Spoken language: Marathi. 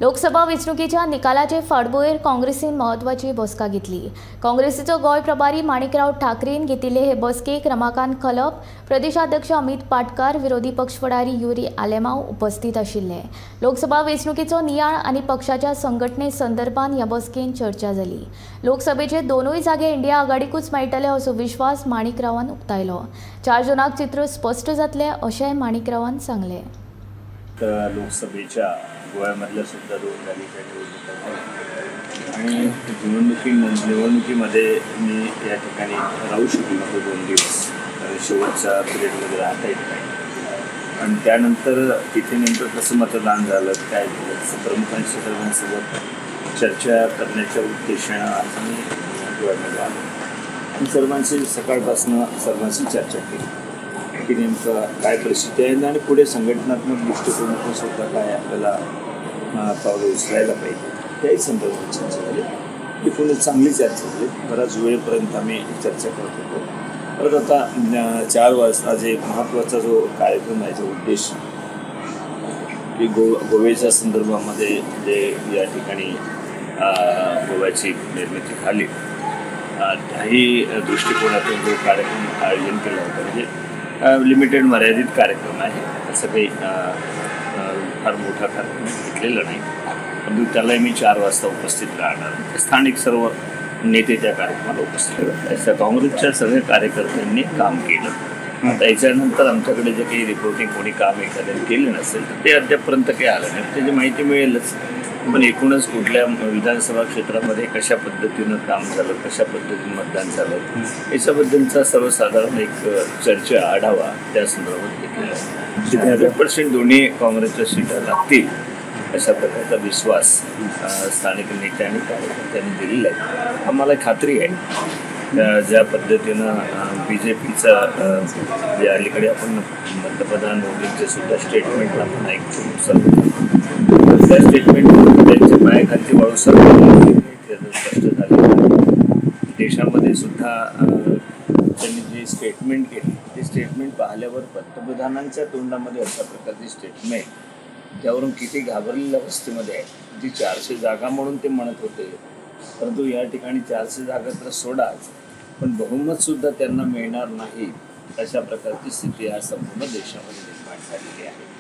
लोकसभा वेंचणुकेच्या निकालाचे फाटभुंयेर काँग्रेसीन महत्वाची बसका घेतली। काँग्रेसीचो गोय प्रभारी माणिकराव ठाकरेन घेतिल्ले हे बसकेक रमाकांत खलप, प्रदेशाध्यक्ष अमित पाटकार, विरोधी पक्ष फुडारी युरी आलेमांव उपस्थित आशिल्ले। लोकसभा वेंचणुकेचो नियाळ आनी पक्षाच्या संघटने संदर्भात ह्या बसकेन चर्चा जाली। लोकसभेचे दोनूय जागे इंडिया आघाडीकूच मेळटले असो विश्वास माणिकरावान उक्तायलो। 4 जूनाक चित्र स्पष्ट जातले अशेंय माणिकरावान सांगले। लोकसभेच्या गोव्यामधल्या सुद्धा 2 जागेच्या निवडणुका आणि निवडणुकीमध्ये मी या ठिकाणी राहू शकलो नव्हतो 2 दिवस, शेवटच्या पिरियडमध्ये राहता येत नाही। आणि त्यानंतर तिथे नेमकं कसं मतदान झालं, काय झालं, प्रमुखांशी सर्वांसोबत चर्चा करण्याच्या उद्देशानं आज मी गोव्यामध्ये आलो आणि सर्वांशी सकाळपासून सर्वांशी चर्चा केली की नेमकं काय परिस्थिती आहे आणि पुढे संघटनात्मक दृष्टिकोनातून सुद्धा काय आपल्याला पावलं उचलायला पाहिजे त्याही संदर्भात चर्चा झाली। एकूणच चांगली चर्चा झाली। बराच वेळेपर्यंत आम्ही चर्चा करत होतो। परत आता 4 वाजता आज एक महत्त्वाचा जो कार्यक्रम आहे, जो उद्देश की गोव्याच्या संदर्भामध्ये जे या ठिकाणी गोव्याची निर्मिती झाली त्याही दृष्टिकोनातून जो कार्यक्रम आयोजन केला होता, म्हणजे लिमिटेड मर्यादित कार्यक्रम आहे, असं काही फार मोठा कार्यक्रम घेतलेला नाही, परंतु त्यालाही मी 4 वाजता उपस्थित राहणार। स्थानिक सर्व नेते त्या कार्यक्रमाला उपस्थित राहतात। काँग्रेसच्या सगळ्या कार्यकर्त्यांनी काम केलं। आता याच्यानंतर आमच्याकडे जे काही रिपोर्टिंग कोणी काम एखाद्याने केले नसेल तर ते अद्यापपर्यंत काही आलं नाही, त्याची माहिती मिळेलच। पण एकूणच कुठल्या विधानसभा क्षेत्रामध्ये कशा पद्धतीनं काम झालं, कशा पद्धतीनं मतदान झालं याच्याबद्दलचा सर्वसाधारण एक चर्चा आढावा त्या संदर्भात घेतलेला आहे। 100% दोन्ही काँग्रेसच्या सीटा लागतील अशा प्रकारचा विश्वास स्थानिक नेते आणि कार्यकर्त्यांनी दिलेला आहे। आम्हाला खात्री आहे ज्या पद्धतीनं BJPचा जे अलीकडे आपण पंतप्रधान मोदींचे सुद्धा स्टेटमेंट आपण ऐकतो, त्या स्टेटमेंटमधून त्यांच्या पायाखालची वाळू स्पष्ट झाली। देशामध्ये सुद्धा त्यांनी जे स्टेटमेंट केली ते स्टेटमेंट पाहिल्यावर पंतप्रधानांच्या तोंडामध्ये अशा प्रकारची स्टेटमेंट त्यावरून किती घाबरलेल्या अवस्थेमध्ये आहे। जी 400 जागा म्हणून ते म्हणत होते, परंतु या ठिकाणी 400 जागा तर सोडाच, पण बहुमतसुद्धा त्यांना मिळणार नाही अशा प्रकारची स्थिती आज संपूर्ण देशामध्ये निर्माण झालेली आहे।